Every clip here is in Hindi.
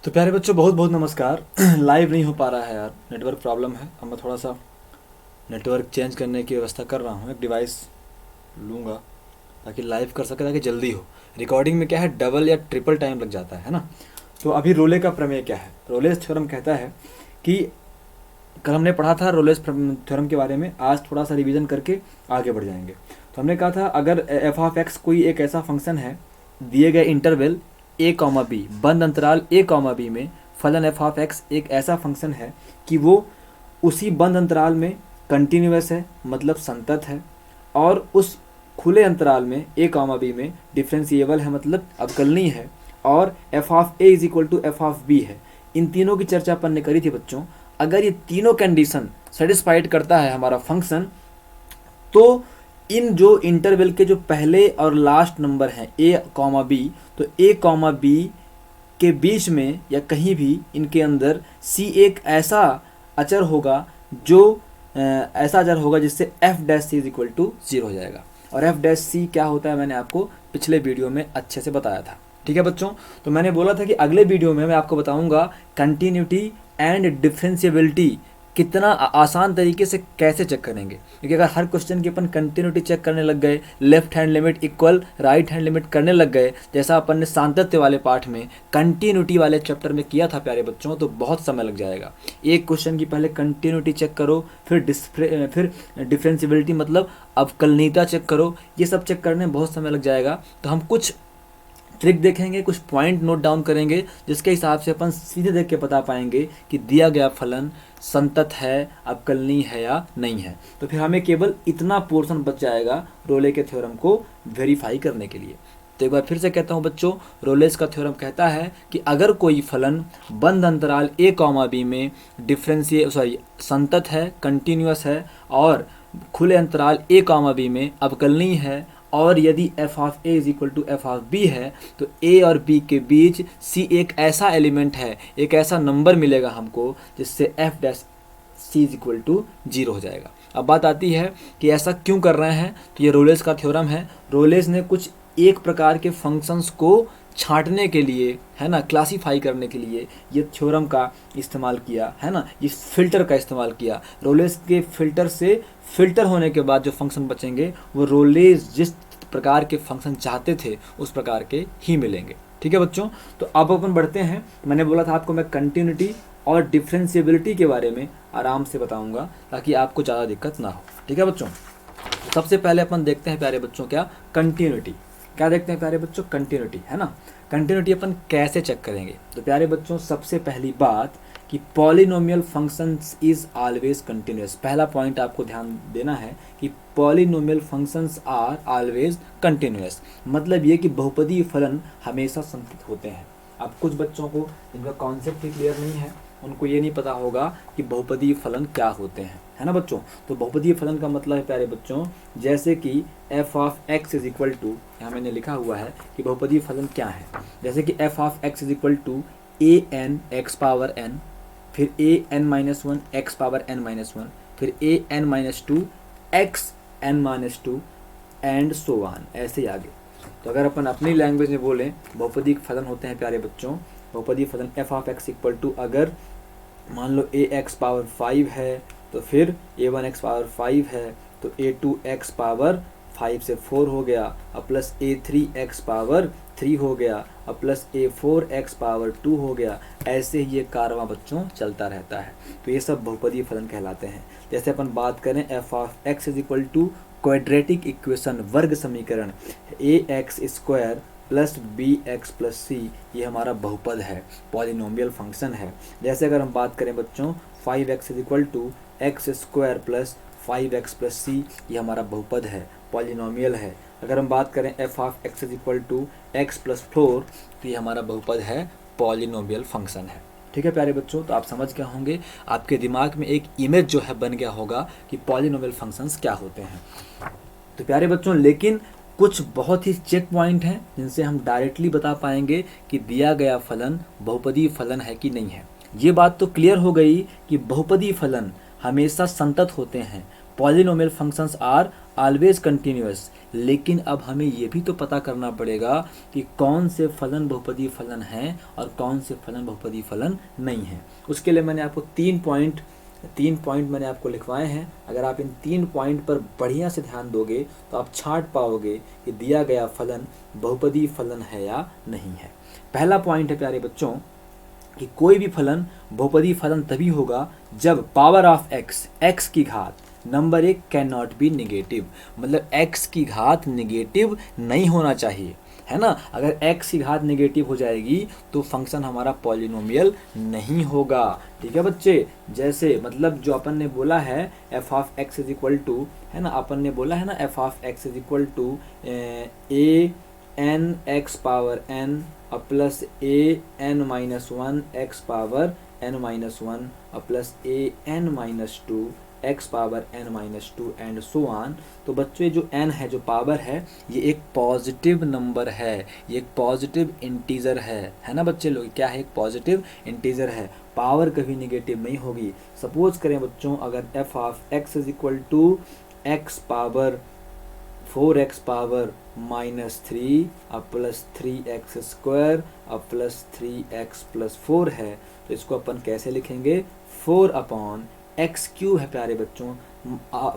तो प्यारे बच्चों बहुत बहुत नमस्कार। लाइव नहीं हो पा रहा है यार, नेटवर्क प्रॉब्लम है। अब मैं थोड़ा सा नेटवर्क चेंज करने की व्यवस्था कर रहा हूँ, एक डिवाइस लूँगा ताकि लाइव कर सके, ताकि जल्दी हो। रिकॉर्डिंग में क्या है, डबल या ट्रिपल टाइम लग जाता है ना। तो अभी रोले का प्रमेय क्या है। रोलेस थ्योरम कहता है कि कल हमने पढ़ा था रोलेस थ्योरम के बारे में, आज थोड़ा सा रिवीजन करके आगे बढ़ जाएंगे। तो हमने कहा था अगर एफ ऑफ एक्स कोई एक ऐसा फंक्शन है दिए गए इंटरवल ए कॉमा बी, बंद अंतराल ए कॉमा बी में फलन एफ ऑफ एक्स एक ऐसा फंक्शन है कि वो उसी बंद अंतराल में कंटिन्यूस है, मतलब संतत है, और उस खुले अंतराल में ए कॉमा बी में डिफरेंशिएबल है, मतलब अवकलनीय है, और f of A is equal to f of B है। इन तीनों की चर्चा अपन ने करी थी बच्चों। अगर ये तीनों कंडीशन सेटिस्फाइड करता है हमारा फंक्शन, तो इन जो इंटरवल के जो पहले और लास्ट नंबर हैं ए कॉमा बी, तो ए कॉमा बी के बीच में या कहीं भी इनके अंदर सी एक ऐसा अचर होगा जो ऐसा अचर होगा जिससे f dash c is equal to 0 हो जाएगा। और एफ डैश सी क्या होता है मैंने आपको पिछले वीडियो में अच्छे से बताया था। ठीक है बच्चों, तो मैंने बोला था कि अगले वीडियो में मैं आपको बताऊंगा कंटिन्यूटी एंड डिफरेंशिएबिलिटी कितना आसान तरीके से कैसे चेक करेंगे। क्योंकि अगर हर क्वेश्चन की अपन कंटिन्यूटी चेक करने लग गए, left hand limit equal right hand limit करने लग गए, जैसा अपन ने सातत्य वाले पाठ में कंटिन्यूटी वाले चैप्टर में किया था प्यारे बच्चों, तो बहुत समय लग जाएगा। एक क्वेश्चन की पहले कंटिन्यूटी चेक करो, फिर डिफरेंशिएबिलिटी मतलब अवकलनीयता चेक करो, ये सब चेक करने में बहुत समय लग जाएगा। तो हम कुछ ट्रिक देखेंगे, कुछ पॉइंट नोट डाउन करेंगे, जिसके हिसाब से अपन सीधे देख के बता पाएंगे कि दिया गया फलन संतत है, अवकलनीय है या नहीं है। तो फिर हमें केवल इतना पोर्शन बच जाएगा रोले के थ्योरम को वेरीफाई करने के लिए। तो एक बार फिर से कहता हूँ बच्चों, रोलेस का थ्योरम कहता है कि अगर कोई फलन बंद अंतराल ए कॉमा बी में संतत है, कंटिन्यूस है, और खुले अंतराल ए कॉमा बी में अवकलनीय है, और यदि f of A is equal to f of B है, तो ए और बी के बीच सी एक ऐसा एलिमेंट है, एक ऐसा नंबर मिलेगा हमको जिससे f dash c is equal to 0 हो जाएगा। अब बात आती है कि ऐसा क्यों कर रहे हैं। तो ये रोलेस का थ्योरम है। रोलेस ने कुछ एक प्रकार के फंक्शंस को छांटने के लिए, है ना, क्लासीफाई करने के लिए ये थ्योरम का इस्तेमाल किया, है ना, इस फिल्टर का इस्तेमाल किया। रोलेस के फिल्टर से फिल्टर होने के बाद जो फंक्शन बचेंगे वो रोलेस जिस प्रकार के फंक्शन चाहते थे उस प्रकार के ही मिलेंगे। ठीक है बच्चों, तो अब अपन बढ़ते हैं। मैंने बोला था आपको मैं कंटिन्यूटी और डिफरेंशिएबिलिटी के बारे में आराम से बताऊंगा ताकि आपको ज़्यादा दिक्कत ना हो। ठीक है बच्चों, सबसे पहले अपन देखते हैं प्यारे बच्चों क्या कंटिन्यूटी। क्या देखते हैं प्यारे बच्चों, कंटिन्यूटी, है ना। कंटिन्यूटी अपन कैसे चेक करेंगे। तो प्यारे बच्चों सबसे पहली बात कि polynomial functions is always continuous. पहला पॉइंट आपको ध्यान देना है कि polynomial functions are always continuous, मतलब ये कि बहुपदीय फलन हमेशा संतत होते हैं। अब कुछ बच्चों को जिनका कॉन्सेप्ट ही क्लियर नहीं है, उनको ये नहीं पता होगा कि बहुपदीय फलन क्या होते हैं, है ना बच्चों। तो बहुपदीय फलन का मतलब है प्यारे बच्चों, जैसे कि F of x is equal to, यहाँ मैंने लिखा हुआ है कि बहुपदीय फलन क्या है। जैसे कि F of x is equal to A N X power N, फिर A N minus one X power N minus one, फिर A N minus two X N minus two, and so on, ऐसे ही आगे। तो अगर अपन अपनी लैंग्वेज में बोलें, बहुपदीय फलन होते हैं प्यारे बच्चों, बहुपदीय फलन f of x equal to, अगर मान लो ए एक्स पावर 5 है तो फिर ए वन एक्स पावर 5 है तो ए टू एक्स पावर 5 से 4 हो गया, और प्लस ए थ्री एक्स पावर 3 हो गया, और प्लस ए फोर एक्स पावर 2 हो गया। ऐसे ही ये कारवां बच्चों चलता रहता है। तो ये सब बहुपदीय फलन कहलाते हैं। जैसे अपन बात करें F of x is equal to quadratic equation, वर्ग समीकरण, A X square plus B X plus C, ये हमारा बहुपद है, पॉलिनोमियल फंक्शन है। जैसे अगर हम बात करें बच्चों 5x is equal to X square plus 5x plus C, ये हमारा बहुपद है, पॉलिनोमियल है। अगर हम बात करें F of x is equal to x plus 4, तो ये हमारा बहुपद है, पॉलिनोमियल फंक्शन है। ठीक है प्यारे बच्चों, तो आप समझ गए होंगे, आपके दिमाग में एक इमेज जो है बन गया होगा कि पॉलिनोमियल फंक्शंस क्या होते हैं। तो प्यारे बच्चों, लेकिन कुछ बहुत ही चेक पॉइंट हैं जिनसे हम डायरेक्टली बता पाएंगे कि दिया गया फलन बहुपदीय फलन है कि नहीं है। ये बात तो क्लियर हो गई कि बहुपदीय फलन हमेशा संतत होते हैं, polynomial functions are always continuous. लेकिन अब हमें ये भी तो पता करना पड़ेगा कि कौन से फलन बहुपदीय फलन हैं और कौन से फलन बहुपदीय फलन नहीं हैं। उसके लिए मैंने आपको तीन पॉइंट मैंने आपको लिखवाए हैं। अगर आप इन 3 पॉइंट पर बढ़िया से ध्यान दोगे तो आप छांट पाओगे कि दिया गया फलन बहुपदीय फलन है या नहीं है। पहला पॉइंट है प्यारे बच्चों कि कोई भी फलन बहुपदीय फलन तभी होगा जब पावर ऑफ एक्स की घात number 1 can not be negative. मतलब x की घात निगेटिव नहीं होना चाहिए, है ना। अगर x की घात निगेटिव हो जाएगी तो फंक्शन हमारा पॉलिनोमियल नहीं होगा। ठीक है बच्चे, जैसे मतलब जो अपन ने बोला है f of x is equal to, है ना, अपन ने बोला है ना f of x is equal to a n x power n plus a n minus 1 x power n minus 1 plus a n minus 2 x power n minus 2 and so on. तो बच्चों जो n है, जो पावर है, ये एक पॉजिटिव नंबर है, ये एक पॉजिटिव इंटीजर है ना बच्चे लोग। क्या है? एक पॉजिटिव इंटीजर है, पावर कभी नेगेटिव नहीं होगी। सपोज करें बच्चों, अगर f of x is equal to x power 4x power minus 3 plus 3x square plus 3x plus 4 है, तो इसको अपन कैसे लिखेंगे? 4 अपॉन एक्स क्यूब है प्यारे बच्चों।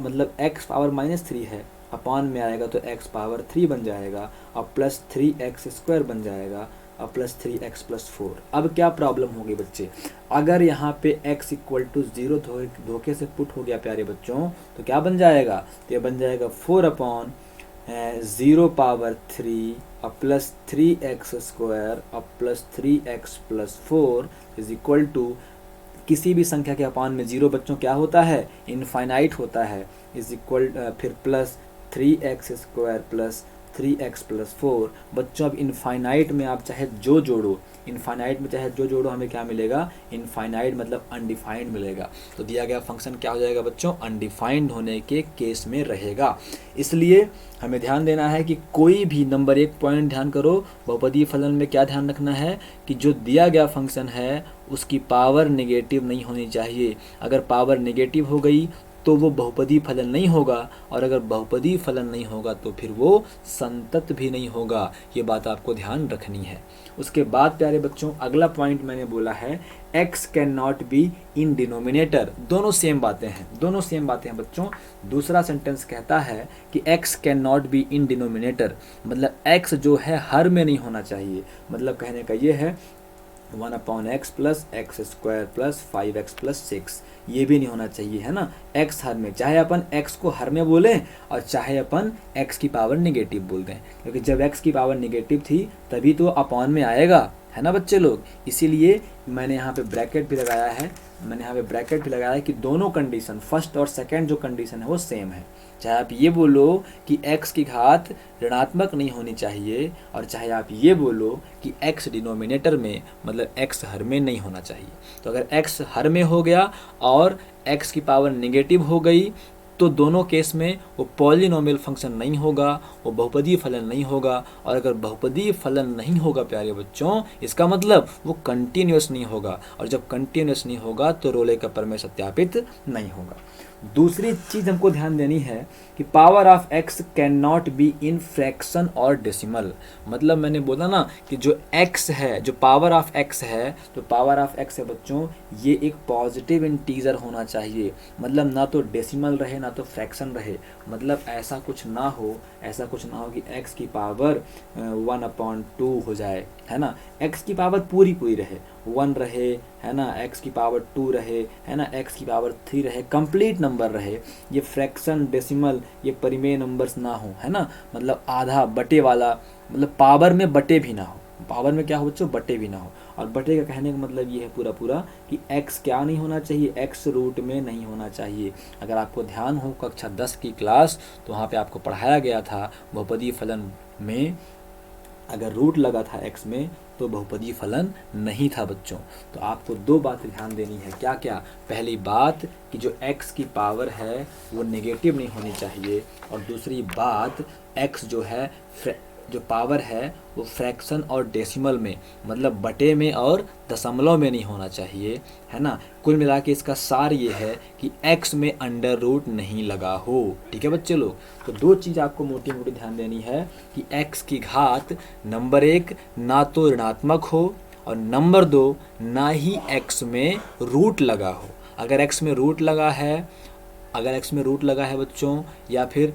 मतलब x पावर माइनस 3 है, अपॉन में आएगा तो x पावर 3 बन जाएगा और प्लस 3x स्क्वायर बन जाएगा और प्लस 3x प्लस 4। अब क्या प्रॉब्लम होगी बच्चे? अगर यहाँ पे x इक्वल टू 0 धोखे से पुट हो गया प्यारे बच्चों, तो क्या बन जाएगा? तो ये बन जाएगा 4 upon 0 power 3 plus 3x square plus 3x plus 4 is equal to, किसी भी संख्या के अपान में 0 बच्चों क्या होता है? इनफाइनाइट होता है, इज इक्वल फिर plus 3x square plus 3x plus 4। बच्चों अब इनफाइनाइट में आप चाहे जो जोड़ो, इनफाइनाइट में चाहे जो जोड़ो, हमें क्या मिलेगा? इनफाइनाइट मतलब अनडिफाइंड मिलेगा। तो दिया गया फंक्शन क्या हो जाएगा बच्चों? अनडिफाइंड होने के केस में रहेगा। इसलिए हमें ध्यान देना है कि कोई भी नंबर 1 पॉइंट ध्यान करो, बहुपदीय फलन में क्या ध्यान रखना है कि जो दिया गया फंक्शन है उसकी पावर नेगेटिव नहीं होनी चाहिए। अगर पावर नेगेटिव हो गई तो वो बहुपदीय फलन नहीं होगा, और अगर बहुपदीय फलन नहीं होगा तो फिर वो संतत भी नहीं होगा। ये बात आपको ध्यान रखनी है। उसके बाद प्यारे बच्चों अगला पॉइंट मैंने बोला है x can not be in denominator. दोनों सेम बातें हैं बच्चों। दूसरा सेंटेंस कहता है कि x can not be in denominator, मतलब x जो है हर में नहीं होना चाहिए। मतलब कहने का ये है 1 upon x plus x square plus 5x plus 6, ये भी नहीं होना चाहिए, है ना। x हर में, चाहे अपन x को हर में बोलें और चाहे अपन x की पावर नेगेटिव बोल दें, क्योंकि जब x की पावर नेगेटिव थी तभी तो अपॉन में आएगा, है ना बच्चे लोग। इसीलिए मैंने यहाँ पे ब्रैकेट भी लगाया है कि दोनों कंडीशन, फर्स्ट और सेकंड जो कंडीशन है वो सेम है। चाहे आप ये बोलो कि x की घात ऋणात्मक नहीं होनी चाहिए, और चाहे आप ये बोलो कि x डिनोमिनेटर में मतलब x हर में नहीं होना चाहिए। तो अगर x हर में हो गया और x की पावर नेगेटिव हो गई तो दोनों केस में वो पॉलिनोमियल फंक्शन नहीं होगा, वो बहुपदीय फलन नहीं होगा। और अगर बहुपदीय फलन नहीं होगा प्यारे बच्चों, इसका मतलब वो कंटिन्यूअस नहीं होगा, और जब कंटिन्यूअस नहीं होगा तो रोले का प्रमेय सत्यापित नहीं होगा। दूसरी चीज हमको ध्यान देनी है कि power of x can not be in fraction और डेसिमल। मतलब मैंने बोला ना कि जो x है, जो पावर ऑफ x है, तो पावर ऑफ x है बच्चों, ये एक पॉजिटिव इंटीजर होना चाहिए। मतलब ना तो डेसिमल रहे ना तो फ्रैक्शन रहे। मतलब ऐसा कुछ ना हो कि x की पावर 1/2 हो जाए, है ना। x की पावर पूरी रहे, 1 रहे, है ना, x की पावर 2 रहे, है ना, x की पावर 3 रहे, कंप्लीट नंबर रहे। ये फ्रैक्शन, डेसिमल, ये परिमेय नंबर्स ना हो, है ना। मतलब आधा बटे वाला, मतलब पावर में बटे भी ना हो। पावर में क्या हो बच्चों? बटे भी ना हो। और बटे का कहने का मतलब ये है पूरा कि x क्या नहीं होना चाहिए? x रूट में नहीं होना चाहिए। अगर आपको ध्यान हो कक्षा 10 की क्लास, तो वहाँ पे आपको पढ़ाया गया था बहुपदीय फलन में अगर रूट लगा था x में तो बहुपदीय फलन नहीं था बच्चों। तो आपको 2 बातें ध्यान देनी है। क्या? पहली बात कि जो x की पावर है वो नेगेटिव नहीं होनी चाहिए, और दूसरी बात x जो है जो पावर है वो फ्रैक्शन और डेसिमल में, मतलब बटे में और दशमलव में नहीं होना चाहिए, है ना। कुल मिला के इसका सार ये है कि x में अंडर रूट नहीं लगा हो। ठीक है बच्चे लोग, तो दो चीज़ आपको मोटी मोटी ध्यान देनी है कि x की घात नंबर 1 ना तो ऋणात्मक हो और नंबर 2 ना ही x में रूट लगा हो। अगर x में रूट लगा है, अगर x में रूट लगा है बच्चों, या फिर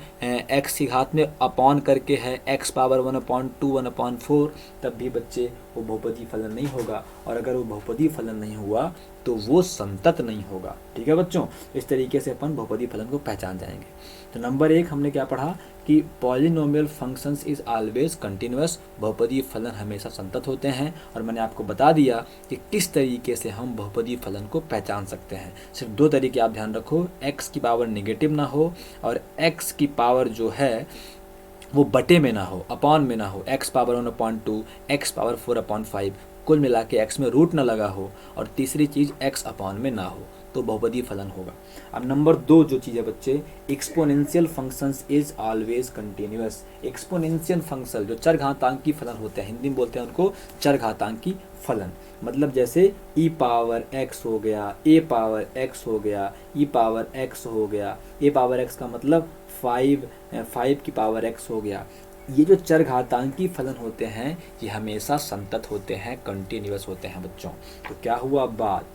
x की घात में अपॉन करके है x पावर 1/2 1/4, तब भी बच्चे वो बहुपदी फलन नहीं होगा। और अगर वो बहुपदी फलन नहीं हुआ तो वो संतत नहीं होगा। ठीक है बच्चों, इस तरीके से अपन बहुपदी फलन को पहचान जाएंगे। तो नंबर 1 हमने क्या पढ़ा कि polynomial functions is always continuous, बहुपदी फलन हमेशा संतत होते हैं। और मैंने आपको बता दिया कि किस तरीके से हम बहुपदी फलन को पहचान सकते हैं। सिर्फ दो तरीके आप ध्यान रखो, x की पावर नेगेटिव ना हो और x की पावर जो है वो बटे में ना हो, अपॉन में ना हो, x पावर 1/2 x पावर 4/5, कुल मिला के x में रूट ना लगा हो, और तीसरी चीज़ x अपॉन में ना हो, तो बहुपदी फलन होगा। अब नंबर 2 जो चीज़ है बच्चे, exponential functions is always continuous. Exponential function जो चरघातांकी फलन होते हैं, हिंदी में बोलते हैं उनको चरघातांकी फलन। मतलब जैसे e पावर x हो गया, a पावर x हो गया, e पावर x हो गया, a पावर x का मतलब 5 की पावर x हो गया। ये जो चरघातांकी फलन होते हैं ये हमेशा संतत होते हैं, कंटिन्यूअस होते हैं बच्चों। तो क्या हुआ बात,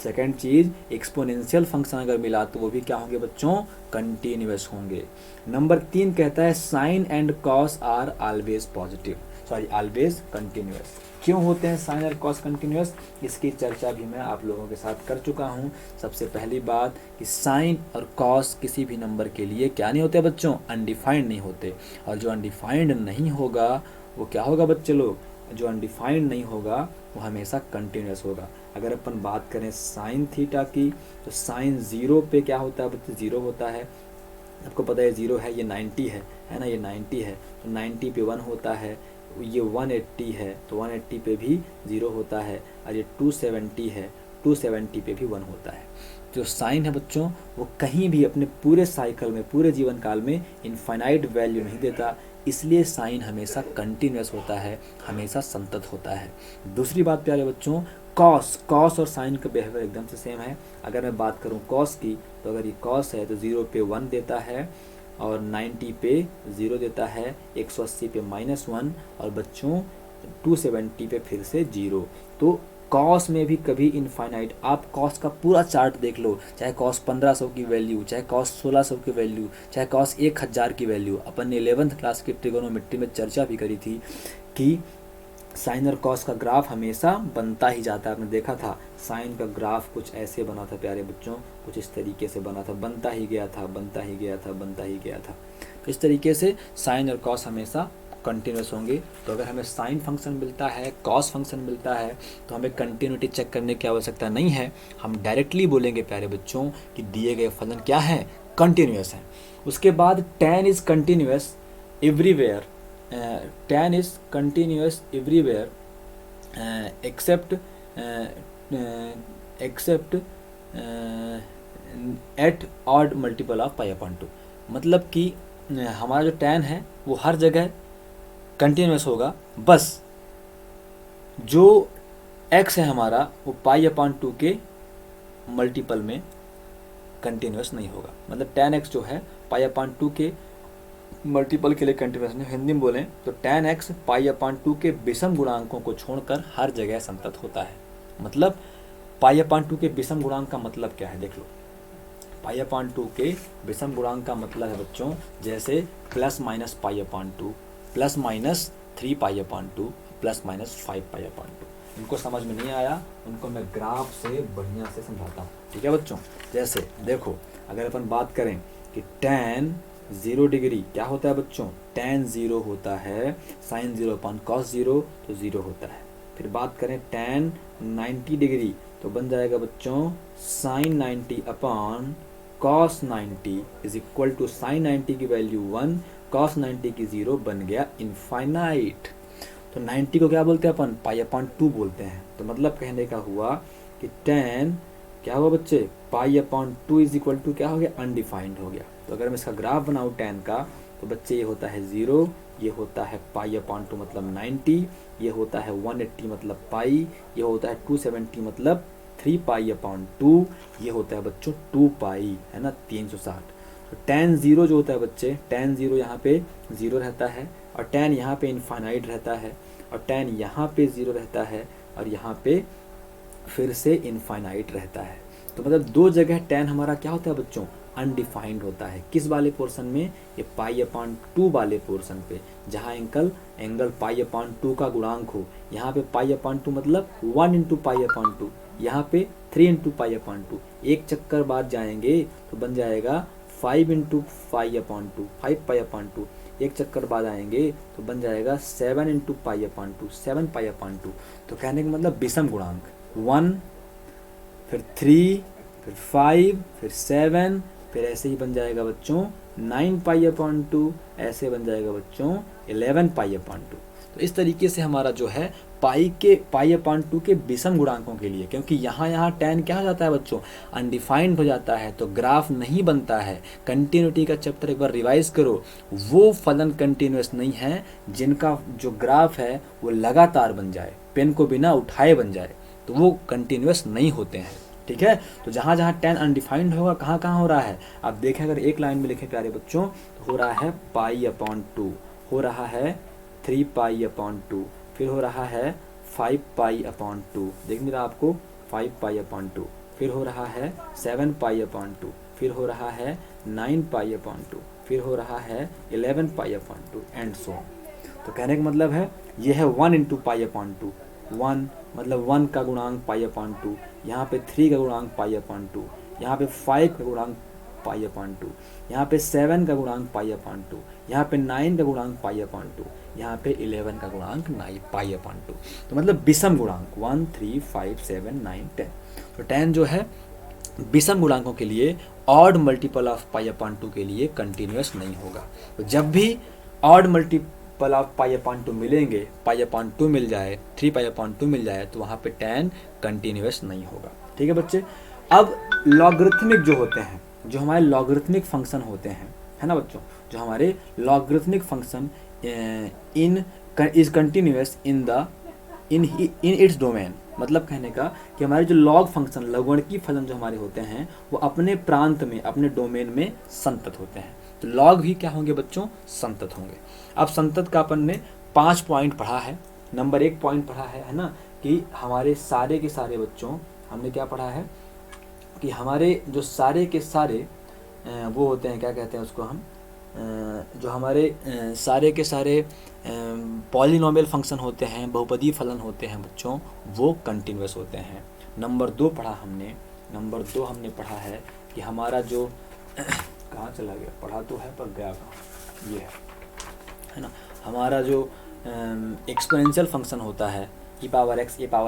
सेकंड चीज़, एक्सपोनेंशियल फंक्शन अगर मिला तो वो भी क्या होंगे बच्चों, कंटिन्यूअस होंगे। नंबर 3 कहता है sine and cos are always positive, sorry always continuous. क्यों होते हैं साइन और कॉस कंटिन्यूअस, इसकी चर्चा भी मैं आप लोगों के साथ कर चुका हूँ। सबसे पहली बात कि साइन और कॉस किसी भी नंबर के लिए क्या नहीं होते बच्चों, अनडिफाइंड नहीं होते। और जो अनडिफाइंड नहीं होगा वो क्या होगा बच्चे लोग, जो अनडिफाइंड नहीं होगा वो हमेशा कंटिन्यूअस होगा। अगर अपन बात करें साइन थीटा की, तो साइन 0 पे क्या होता है बच्चे, 0 होता है। आपको पता है 0 है, ये 90 है ना, ये 90 है तो 90 पे 1 होता है। ये 180 है तो 180 पे भी 0 होता है। और ये 270 है, 270 पे भी 1 होता है। जो साइन है बच्चों वो कहीं भी अपने पूरे साइकिल में, पूरे जीवन काल में इनफाइनाइट वैल्यू नहीं देता, इसलिए साइन हमेशा कंटिन्यूअस होता है, हमेशा संतत होता है। दूसरी बात प्यारे बच्चों, कॉस और साइन का बिहेवियर एकदम से सेम है। अगर मैं बात करूं कॉस की, तो अगर ये कॉस है तो 0 पे 1 देता है और 90 पे 0 देता है, 180 पे -1 और बच्चों 270 पे फिर से 0। तो कॉस में भी कभी इनफाइनाइट, आप कॉस का पूरा चार्ट देख लो, चाहे कॉस 1500 की वैल्यू, चाहे कॉस 1600 की वैल्यू, चाहे कॉस 1000 की वैल्यू। अपन ने 11th क्लास की ट्रिगोनोमेट्री में चर्चा भी करी थी कि साइन और कॉस का ग्राफ हमेशा बनता ही जाता है। आपने देखा था साइन का ग्राफ कुछ ऐसे बना था प्यारे बच्चों, कुछ इस तरीके से बना था, बनता ही गया था, बनता ही गया था, बनता ही गया था। इस तरीके से साइन और कॉस हमेशा कंटिन्यूस होंगे। तो अगर हमें साइन फंक्शन मिलता है, कॉस फंक्शन मिलता है, तो हमें कंटिन्यूटी चेक करने की आवश्यकता नहीं है। हम डायरेक्टली बोलेंगे प्यारे बच्चों कि दिए गए फलन क्या है, कंटिन्यूस है। उसके बाद tan is continuous everywhere, tan is continuous everywhere except at odd multiple of pi/2। मतलब कि हमारा जो tan है वो हर जगह कंटिन्यूस होगा, बस जो x है हमारा वो pi/2 के मल्टीपल में कंटिन्यूस नहीं होगा। मतलब tan x जो है pi/2 के मल्टीपल के लिए कंटिन्यूस नहीं। हिंदी में बोलें तो tan x pi/2 के विषम गुणांकों को छोड़कर हर जगह संतत होता है। मतलब pi/2 के विषम गुणांक का मतलब क्या है, देख लो। pi/2 के विषम गुणांक का मतलब है बच्चों जैसे +- pi/2, +- 3 pi/2, +- 5 pi/2। इनको समझ में नहीं आया, उनको मैं ग्राफ से बढ़िया से समझाता हूँ। ठीक है बच्चों, जैसे देखो अगर अपन बात करें कि tan 0 डिग्री क्या होता है बच्चों, tan 0 होता है, sin 0/cos 0 तो 0 होता है। फिर बात करें tan 90 डिग्री तो बन जाएगा बच्चों sin 90/cos 90 is equal to sin 90 की वैल्यू 1, cos 90 की 0, बन गया इनफाइनाइट। तो 90 को क्या बोलते हैं अपन, pi/2 बोलते हैं। तो मतलब कहने का हुआ कि tan क्या हुआ बच्चे, pi/2 इज इक्वल टू क्या हो गया, अनडिफाइंड हो गया। तो अगर मैं इसका ग्राफ बनाऊँ tan का तो बच्चे ये होता है 0, ये होता है पाई अपॉन 2 मतलब 90, ये होता है 180 मतलब पाई, ये होता है 270 मतलब 3 पाई अपॉन 2, ये होता है बच्चों 2 पाई, है ना, 360। तो tan 0 जो होता है बच्चे, tan 0 यहाँ पे 0 रहता है, और tan यहाँ पे इनफाइनाइट रहता है, और tan यहाँ पे 0 रहता है, और यहाँ पे फिर से इनफाइनाइट रहता है। तो मतलब दो जगह tan हमारा क्या होता है बच्चों, अनडिफाइंड होता है। किस वाले पोर्शन में, ये पाई अपॉन 2 वाले पोर्शन पे, जहाँ एंगल पाई अपॉन 2 का गुणांक हो। यहाँ पे पाई अपॉन 2 मतलब 1 इंटू पाई अपॉन 2, यहाँ पे 3 इंटू पाई अपॉन 2। एक चक्कर बाद जाएंगे तो बन जाएगा 5 into pi upon 2, 5 pi upon 2। एक चक्कर बाद आएंगे तो बन जाएगा 7 into pi upon 2, 7 pi upon 2। तो कहने का मतलब विषम गुणांक 1, फिर 3, फिर 5, फिर 7, फिर ऐसे ही बन जाएगा बच्चों 9 पाई अपॉन 2, ऐसे बन जाएगा बच्चों 11 पाई अपॉन 2। तो इस तरीके से हमारा जो है पाई अपॉन 2 के विषम गुणांकों के लिए, क्योंकि यहाँ tan क्या हो जाता है बच्चों, अनडिफाइंड हो जाता है, तो ग्राफ नहीं बनता है। कंटिन्यूटी का चैप्टर एक बार रिवाइज करो। वो फलन कंटिन्यूस नहीं है जिनका जो ग्राफ है वो लगातार बन जाए, पेन को बिना उठाए बन जाए, तो वो कंटिन्यूस नहीं होते हैं। ठीक है, तो जहाँ जहाँ tan अनडिफाइंड होगा, कहाँ कहाँ हो रहा है आप देखें। अगर एक लाइन में लिखें प्यारे बच्चों, तो हो रहा है पाई अपॉन 2, हो रहा है 3 पाई अपॉन 2, फिर हो रहा है 5 पाई अपॉन 2, देख नहीं रहा आपको, 5 पाई अपॉन 2, फिर हो रहा है 7 पाई अपॉन 2, फिर हो रहा है 9 पाई अपॉन 2, फिर हो रहा है 11 pi upon 2 and so on. तो कहने का मतलब है ये है 1 इंटू पाई अपॉन 2, 1 मतलब 1 का गुणांक पाई अपॉन 2, यहाँ पे 3 का गुणांक पाई अपॉन 2, यहाँ पे 5 का गुणांक पाई अपॉन 2, यहाँ पे 7 का गुणांक पाई अपॉन 2, यहाँ पे 9 का गुणांक पाई अपॉन 2, यहाँ पे 11 का गुणांक पाई अपॉन 2। तो मतलब विषम गुणांक 1, 3, 5, 7, 9, 10। तो 10 जो है विषम गुणांकों के लिए odd multiple of pi upon 2 के लिए कंटिन्यूस नहीं होगा। तो जब भी odd multiple of pi upon 2 मिलेंगे, पाई अपॉन 2 मिल जाए, 3 पाई अपॉन 2 मिल जाए, तो वहाँ पे tan कंटिन्यूस नहीं होगा। ठीक है बच्चे। अब लॉगरिथमिक जो होते हैं, जो हमारे लॉगरिथमिक फंक्शन होते हैं, है ना बच्चों, जो हमारे logarithmic function in is continuous in its domain, मतलब कहने का कि हमारे जो लॉग फंक्शन, लघुगणकीय फलन जो हमारे होते हैं, वो अपने प्रांत में, अपने डोमेन में संतत होते हैं। तो लॉग भी क्या होंगे बच्चों, संतत होंगे। अब संतत का अपन ने 5 पॉइंट पढ़ा है। नंबर 1 पॉइंट पढ़ा है ना, कि हमारे सारे के सारे बच्चों, हमने क्या पढ़ा है कि हमारे जो सारे के सारे वो होते हैं, क्या कहते हैं उसको हम, जो हमारे सारे के सारे पॉलिनोमियल फंक्शन होते हैं, बहुपदीय फलन होते हैं बच्चों, वो कंटिन्यूस होते हैं। नंबर 2 पढ़ा हमने, नंबर 2 हमने पढ़ा है कि हमारा जो कहाँ चला गया, पढ़ा तो है पर गया कहाँ, ये है ना, हमारा जो एक्सपोनेंशियल फंक्शन होता है e पावर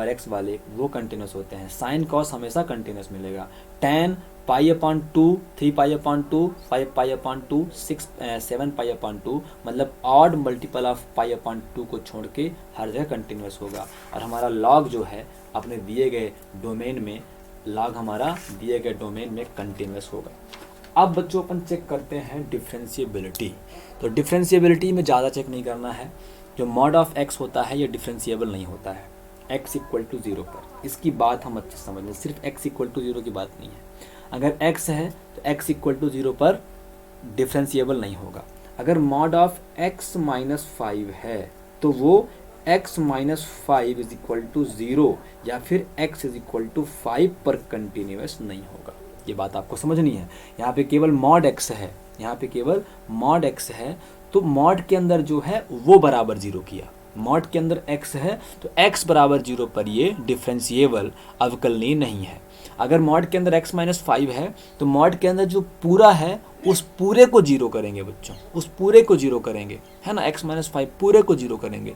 x वाले, वो कंटिन्यूस होते हैं। साइन कॉस हमेशा कंटिन्यूस मिलेगा। tan pi upon 2, 3 pi upon 2, 5 pi upon 2, 7 pi upon 2, मतलब odd multiple of pi upon 2 को छोड़ के हर जगह कंटिन्यूस होगा। और हमारा लॉग जो है अपने दिए गए डोमेन में, लॉग हमारा दिए गए डोमेन में कंटिन्यूस होगा। अब बच्चों अपन चेक करते हैं डिफ्रेंशिएबिलिटी। तो डिफ्रेंशिएबिलिटी में ज़्यादा चेक नहीं करना है। जो मॉड ऑफ x होता है ये डिफ्रेंशिएबल नहीं होता है x इक्वल टू 0 पर। इसकी बात हम अच्छे समझ लें, सिर्फ x इक्वल टू 0 की बात नहीं है। अगर x है तो x इक्वल टू 0 पर डिफ्रेंशिएबल नहीं होगा। अगर मॉड ऑफ x माइनस 5 है तो वो x minus 5 is equal to 0 या फिर x इज इक्वल टू 5 पर कंटिन्यूस नहीं होगा। ये बात आपको समझनी है। यहाँ पे केवल मॉड x है, यहाँ पे केवल मॉड x है, तो मॉड के अंदर जो है वो बराबर 0 किया। मॉड के अंदर x है तो x बराबर 0 पर ये डिफरेंशिएबल अवकलनीय नहीं है। अगर मॉड के अंदर x माइनस 5 है तो मॉड के अंदर जो पूरा है उस पूरे को 0 करेंगे बच्चों, उस पूरे को 0 करेंगे, है ना, x माइनस 5 पूरे को 0 करेंगे।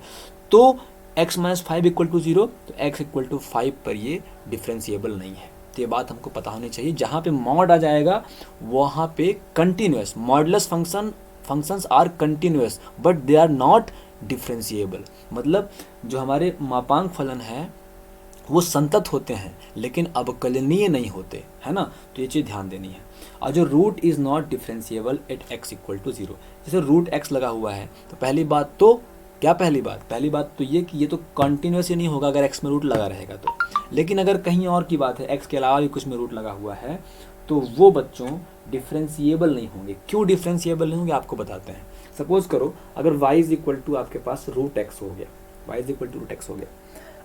तो x माइनस 5 इक्वल टू 0, तो x इक्वल टू 5 पर ये डिफरेंशिएबल नहीं है। तो ये बात हमको पता होनी चाहिए। जहाँ पे मॉड आ जाएगा वहाँ पे continuous, modulus functions are continuous but they are not differentiable. मतलब जो हमारे मापांक फलन है वो संतत होते हैं लेकिन अवकलनीय नहीं होते, है ना। तो ये चीज़ ध्यान देनी है। और जो root is not differentiable at x equal to 0, जैसे रूट x लगा हुआ है तो पहली बात तो क्या, पहली बात तो ये कि ये तो कंटिन्यूस ही नहीं होगा अगर x में रूट लगा रहेगा तो। लेकिन अगर कहीं और की बात है, x के अलावा भी कुछ में रूट लगा हुआ है, तो वो बच्चों डिफरेंशिएबल नहीं होंगे। क्यों डिफरेंशिएबल नहीं होंगे आपको बताते हैं। सपोज करो अगर y इज इक्वल टू आपके पास रूट x हो गया, y is equal to root x हो गया।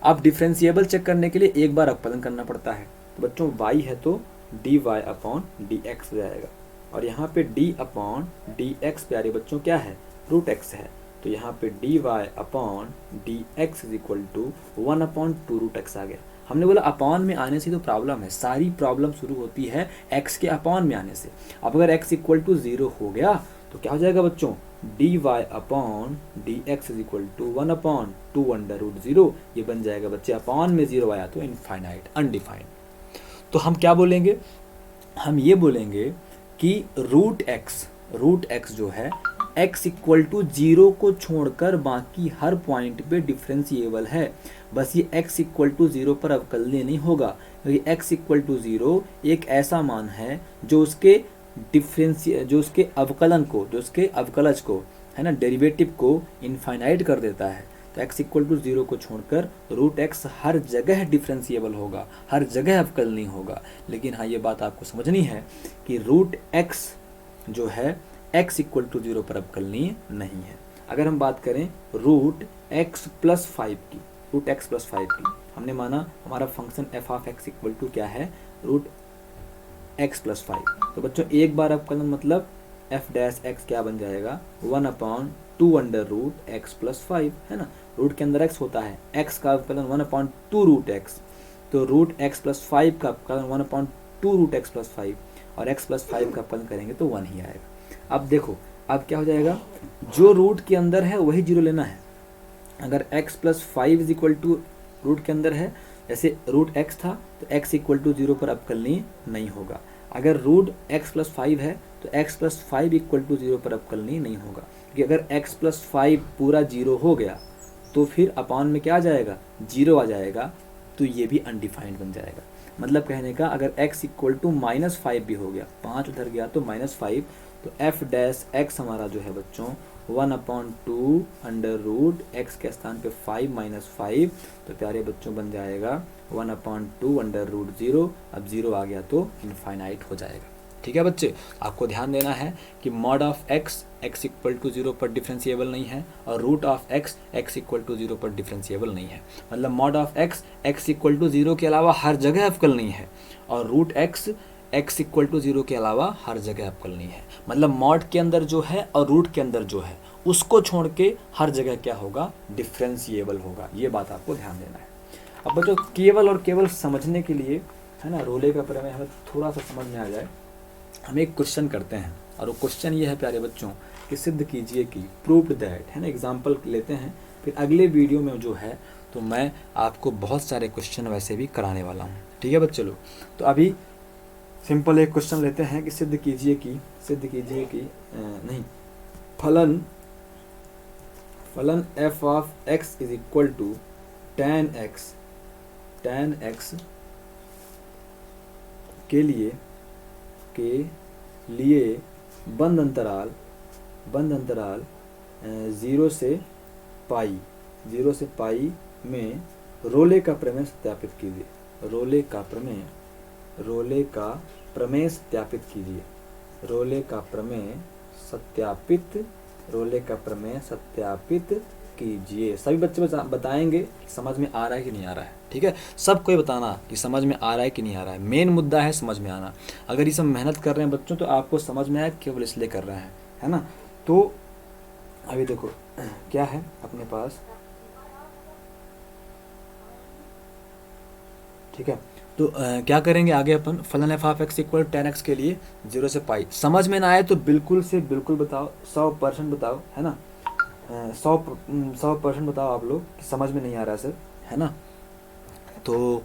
अब डिफरेंशिएबल चेक करने के लिए एक बार अवकलन करना पड़ता है। तो बच्चों y है तो dy अपॉन dx हो जाएगा, और यहाँ पे d अपॉन dx प्यारे बच्चों क्या है, रूट x है। तो यहाँ पे dy upon dx is equal to 1 upon 2 root x आ गया। हमने बोला अपॉन में आने से तो प्रॉब्लम है, सारी प्रॉब्लम शुरू होती है x के अपॉन में आने से। अब अगर x इक्वल टू 0 हो गया तो क्या हो जाएगा बच्चों, dy upon dx is equal to 1 upon 2 under root 0। ये बन जाएगा बच्चे, अपॉन में 0 आया तो इनफाइनाइट, अनडिफाइंड। तो हम क्या बोलेंगे, हम ये बोलेंगे कि रूट एक्स जो है x इक्वल टू 0 को छोड़कर बाकी हर पॉइंट पे डिफरेंशिएबल है। बस ये x इक्वल टू 0 पर अवकलनीय नहीं होगा, क्योंकि x इक्वल टू 0 एक ऐसा मान है जो उसके अवकलन को, जो उसके अवकलज को, है ना, डेरिवेटिव को इनफाइनाइट कर देता है। तो x इक्वल टू 0 को छोड़कर रूट x हर जगह डिफरेंशिएबल होगा, हर जगह अवकलनीय होगा। लेकिन हाँ, ये बात आपको समझनी है कि रूट x जो है x इक्वल टू 0 पर अवकलनीय नहीं है। अगर हम बात करें रूट x प्लस 5 की, रूट x प्लस 5 की, हमने माना हमारा function f of x equal to क्या है, रूट x प्लस 5। तो बच्चों एक बार अवकलन मतलब f डैश x क्या बन जाएगा, 1 upon 2 under root x plus 5, है ना। रूट के अंदर x होता है, x का अवकलन 1 अपॉन 2 रूट x, तो रूट x प्लस 5 का अवकलन 1 अपॉन 2 रूट x प्लस 5, और x प्लस 5 का अवकलन करेंगे तो 1 ही आएगा। अब देखो अब क्या हो जाएगा, जो रूट के अंदर है वही 0 लेना है। अगर x plus 5 is equal to root के अंदर है, जैसे रूट x था तो x इक्वल टू 0 पर अवकलनीय नहीं होगा। अगर रूट x प्लस 5 है तो x प्लस 5 इक्वल टू 0 पर अवकलनीय नहीं होगा, क्योंकि अगर x प्लस 5 पूरा 0 हो गया तो फिर अपॉन में क्या आ जाएगा, 0 आ जाएगा, तो ये भी अनडिफाइंड बन जाएगा। मतलब कहने का अगर x इक्वल टू -5 भी हो गया, 5 उधर गया तो -5, तो f डैश x हमारा जो है बच्चों 1 अपॉन 2 अंडर रूट x के स्थान पे 5 माइनस 5, तो प्यारे बच्चों बन जाएगा 1 अपॉन 2 अंडर रूट 0। अब 0 आ गया तो इनफाइनाइट हो जाएगा। ठीक है बच्चे, आपको ध्यान देना है कि mod of x equal to 0 पर डिफरेंशिएबल नहीं है, और root of x equal to 0 पर डिफरेंशिएबल नहीं है। मतलब mod of x equal to 0 के अलावा हर जगह अवकल नहीं है, और रूट x इक्वल टू 0 के अलावा हर जगह अवकल नहीं है। मतलब मॉड के अंदर जो है और रूट के अंदर जो है उसको छोड़ के हर जगह क्या होगा, डिफरेंशिएबल होगा। ये बात आपको ध्यान देना है। अब बच्चों केवल और केवल समझने के लिए, है ना, रोले का प्रमेय हमें थोड़ा सा समझ में आ जाए, हम एक क्वेश्चन करते हैं, और वो क्वेश्चन ये है प्यारे बच्चों कि सिद्ध कीजिए कि प्रूव्ड दैट, है ना, एग्जाम्पल लेते हैं। फिर अगले वीडियो में जो है तो मैं आपको बहुत सारे क्वेश्चन वैसे भी कराने वाला हूँ। ठीक है बच्चे लोग, तो अभी सिंपल एक क्वेश्चन लेते हैं कि सिद्ध कीजिए कि नहीं, फलन f of x is equal to tan x के लिए बंद अंतराल 0 से पाई में रोले का प्रमेय सत्यापित कीजिए। रोले का प्रमेय सत्यापित कीजिए। सभी बच्चे बताएंगे समझ में आ रहा है कि नहीं आ रहा है। ठीक है, सब कोई बताना कि समझ में आ रहा है कि नहीं आ रहा है। मेन मुद्दा है समझ में आना। अगर ये सब मेहनत कर रहे हैं बच्चों तो आपको समझ में आया, केवल इसलिए कर रहे हैं, है ना। तो अभी देखो क्या है अपने पास, ठीक है। तो क्या करेंगे आगे अपन, फलन f of x equal tan x के लिए 0 से पाई। समझ में ना आए तो बिल्कुल से बिल्कुल बताओ, 100% बताओ, है ना, 100% बताओ आप लोग कि समझ में नहीं आ रहा है सर, है ना। तो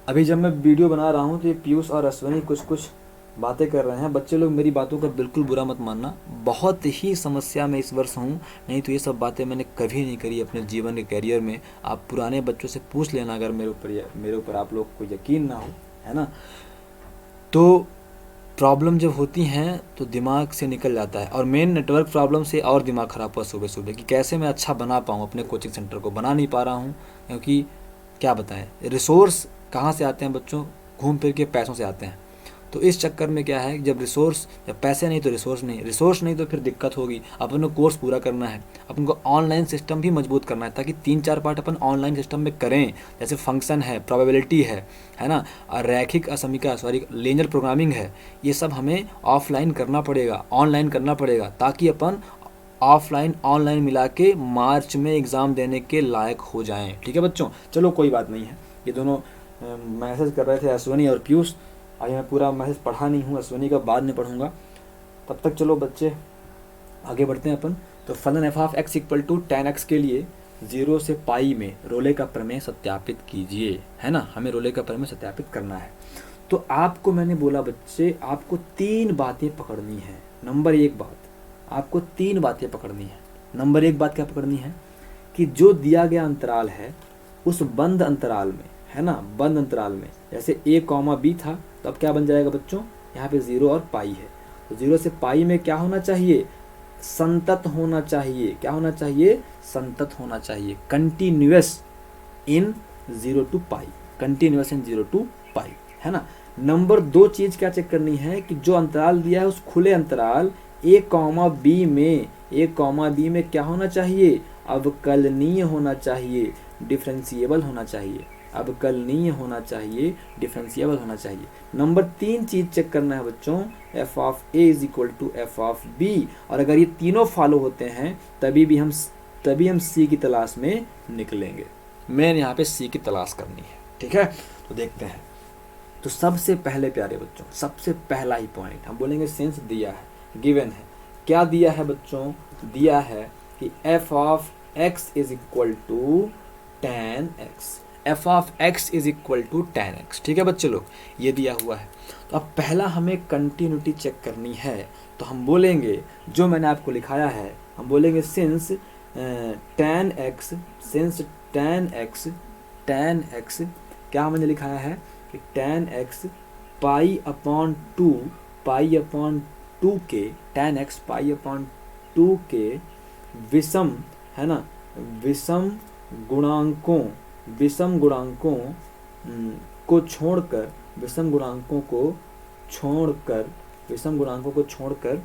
अभी जब मैं वीडियो बना रहा हूँ तो ये पीयूष और अश्वनी कुछ बातें कर रहे हैं बच्चे लोग, मेरी बातों का बिल्कुल बुरा मत मानना, बहुत ही समस्या में इस वर्ष हूँ, नहीं तो ये सब बातें मैंने कभी नहीं करी अपने जीवन के करियर में। आप पुराने बच्चों से पूछ लेना अगर मेरे ऊपर आप लोग को यकीन ना हो, है ना। तो प्रॉब्लम जब होती हैं तो दिमाग से निकल जाता है, और मेन नेटवर्क प्रॉब्लम से और दिमाग ख़राब हुआ सुबह सुबह कि कैसे मैं अच्छा बना पाऊँ अपने कोचिंग सेंटर को। बना नहीं पा रहा हूँ क्योंकि क्या बताएं, रिसोर्स कहाँ से आते हैं बच्चों, घूम फिर के पैसों से आते हैं। तो इस चक्कर में क्या है, जब पैसे नहीं तो रिसोर्स नहीं तो फिर दिक्कत होगी। अपन को कोर्स पूरा करना है, अपन को ऑनलाइन सिस्टम भी मजबूत करना है, ताकि 3-4 पार्ट अपन ऑनलाइन सिस्टम में करें, जैसे फंक्शन है, प्रोबेबिलिटी है ना, और रैखिक असमिका लीनियर प्रोग्रामिंग है। ये सब हमें ऑफलाइन करना पड़ेगा, ऑनलाइन करना पड़ेगा, ताकि अपन ऑफलाइन ऑनलाइन मिला के मार्च में एग्ज़ाम देने के लायक हो जाएं। ठीक है बच्चों, चलो कोई बात नहीं है। ये दोनों मैसेज कर रहे थे, अश्वनी और पीयूष। अभी मैं पूरा मैसेज पढ़ा नहीं हूँ, अश्वनी का बाद में पढ़ूंगा। तब तक चलो बच्चे आगे बढ़ते हैं अपन। तो फलन f of x equal to tan x के लिए 0 से पाई में रोले का प्रमेय सत्यापित कीजिए, है ना। हमें रोले का प्रमेय सत्यापित करना है। तो आपको मैंने बोला बच्चे, आपको 3 बातें पकड़नी है। नंबर 1 बात, आपको 3 बातें पकड़नी है। नंबर 1 बात क्या पकड़नी है कि जो दिया गया अंतराल है उस बंद अंतराल में, है ना, बंद अंतराल में, जैसे a, b था, तो अब क्या बन जाएगा बच्चों, यहाँ पे 0 और पाई है, तो 0 से पाई में क्या होना चाहिए, संतत होना चाहिए। क्या होना चाहिए, संतत होना चाहिए, continuous in 0 to pi, continuous in 0 to पाई, है ना। नंबर 2 चीज क्या चेक करनी है कि जो अंतराल दिया है उस खुले अंतराल a, b में क्या होना चाहिए, अवकलनीय होना चाहिए, डिफरेंशिएबल होना चाहिए, अवकलनीय होना चाहिए, डिफरेंशिएबल होना चाहिए। नंबर 3 चीज चेक करना है बच्चों, f of A is equal to f of b, और अगर ये तीनों फॉलो होते हैं तभी हम सी की तलाश में निकलेंगे। मैंने यहाँ पे सी की तलाश करनी है, ठीक है। तो देखते हैं। तो सबसे पहले प्यारे बच्चों, सबसे पहला ही पॉइंट हम बोलेंगे, सेंस दिया है, गिवन है। क्या दिया है बच्चों, दिया है कि F of x is equal to tan x, f of x is equal to tan x, ठीक है बच्चे लोग, ये दिया हुआ है। तो अब पहला हमें कंटिन्यूटी चेक करनी है। तो हम बोलेंगे, जो मैंने आपको लिखाया है, हम बोलेंगे सिंस tan x, क्या मैंने लिखाया है कि tan x pi upon two के, tan x पाई अपॉन 2 के विषम, है ना, विषम गुणांकों को छोड़कर, विषम गुणांकों को छोड़कर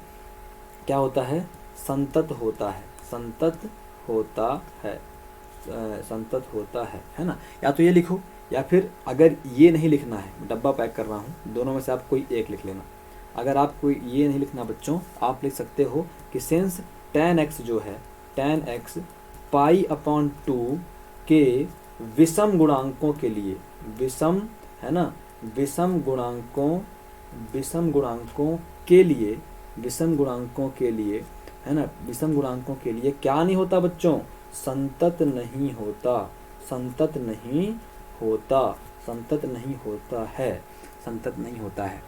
क्या होता है, संतत होता है ना। या तो ये लिखो, या फिर अगर ये नहीं लिखना है, डब्बा पैक कर रहा हूँ, दोनों में से आप कोई एक लिख लेना। अगर आपको ये नहीं लिखना बच्चों, आप लिख सकते हो कि सिंस tan x जो है, tan x पाई अपॉन 2 के विषम गुणांकों के लिए, विषम, है ना, विषम गुणांकों के लिए, है ना, विषम गुणांकों के लिए क्या नहीं होता बच्चों, संतत नहीं होता है।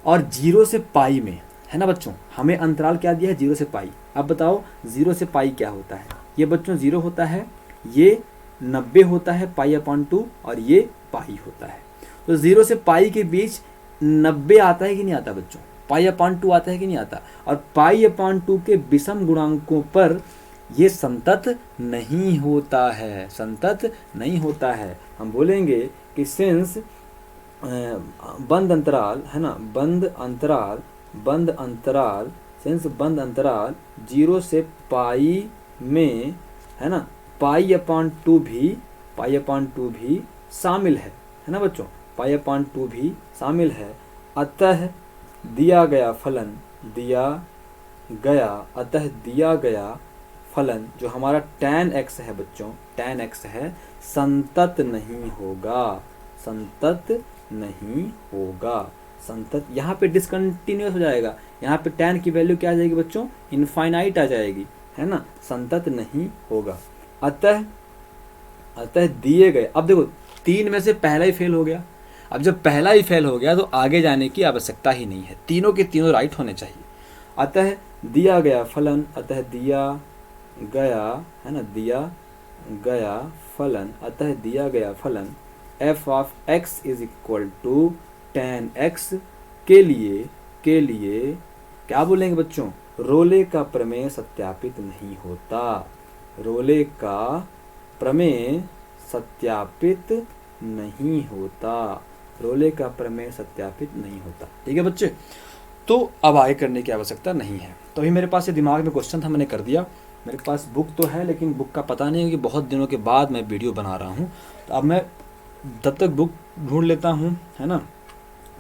और 0 से पाई में, है ना बच्चों, हमें अंतराल क्या दिया है, 0 से पाई। अब बताओ 0 से पाई क्या होता है, ये बच्चों 0 होता है, ये 90 होता है पाई अपॉन 2, और ये पाई होता है। तो 0 से पाई के बीच 90 आता है कि नहीं आता बच्चों, पाई अपॉन 2 आता है कि नहीं आता। और पाई अपॉन 2 के विषम गुणांकों पर ये संतत नहीं होता है, हम बोलेंगे कि सिंस बंद अंतराल, है ना, बंद अंतराल 0 से पाई में, है ना, पाई अपॉन 2 भी शामिल है ना बच्चों, पाई अपॉन 2 भी शामिल है। अतः दिया गया फलन जो हमारा tan x है बच्चों, tan x है, संतत नहीं होगा। यहाँ पे डिसकंटिन्यूअस हो जाएगा, यहाँ पे tan की वैल्यू क्या आ जाएगी बच्चों, इनफाइनाइट आ जाएगी, है ना, संतत नहीं होगा। अतः दिए गए, अब देखो 3 में से पहला ही फेल हो गया, अब जब पहला ही फेल हो गया तो आगे जाने की आवश्यकता ही नहीं है, तीनों के तीनों राइट होने चाहिए। अतः दिया गया फलन, अतः दिया गया, है ना, दिया गया फलन, अतः दिया गया फलन f of x is equal to tan x के लिए क्या बोलेंगे बच्चों, रोले का प्रमेय सत्यापित नहीं होता, रोले का प्रमेय सत्यापित नहीं होता, रोले का प्रमेय सत्यापित नहीं होता। ठीक है बच्चे, तो अब आगे करने की आवश्यकता नहीं है। तो अभी मेरे पास ये दिमाग में क्वेश्चन था, मैंने कर दिया। मेरे पास बुक तो है लेकिन बुक का पता नहीं है कि बहुत दिनों के बाद मैं वीडियो बना रहा हूँ, तो अब मैं तब तक बुक ढूंढ लेता हूँ, है ना,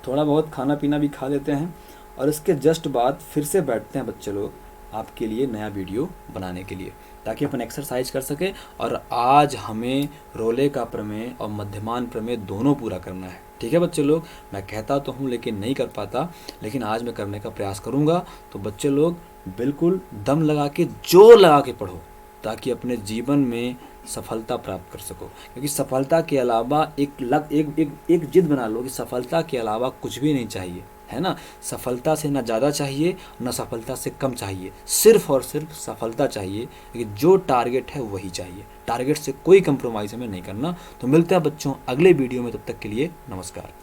थोड़ा बहुत खाना पीना भी खा लेते हैं और इसके जस्ट बाद फिर से बैठते हैं बच्चे लोग आपके लिए नया वीडियो बनाने के लिए, ताकि अपन एक्सरसाइज कर सकें। और आज हमें रोले का प्रमेय और मध्यमान प्रमेय दोनों पूरा करना है। ठीक है बच्चे लोग, मैं कहता तो हूँ लेकिन नहीं कर पाता, लेकिन आज मैं करने का प्रयास करूँगा। तो बच्चे लोग बिल्कुल दम लगा के, जोर लगा के पढ़ो, ताकि अपने जीवन में सफलता प्राप्त कर सको। क्योंकि सफलता के अलावा एक जिद बना लो कि सफलता के अलावा कुछ भी नहीं चाहिए, है ना। सफलता से ना ज़्यादा चाहिए ना सफलता से कम चाहिए, सिर्फ और सिर्फ सफलता चाहिए। लेकिन जो टारगेट है वही चाहिए, टारगेट से कोई कंप्रोमाइज़ हमें नहीं करना। तो मिलते हैं बच्चों अगले वीडियो में, तब तक के लिए नमस्कार।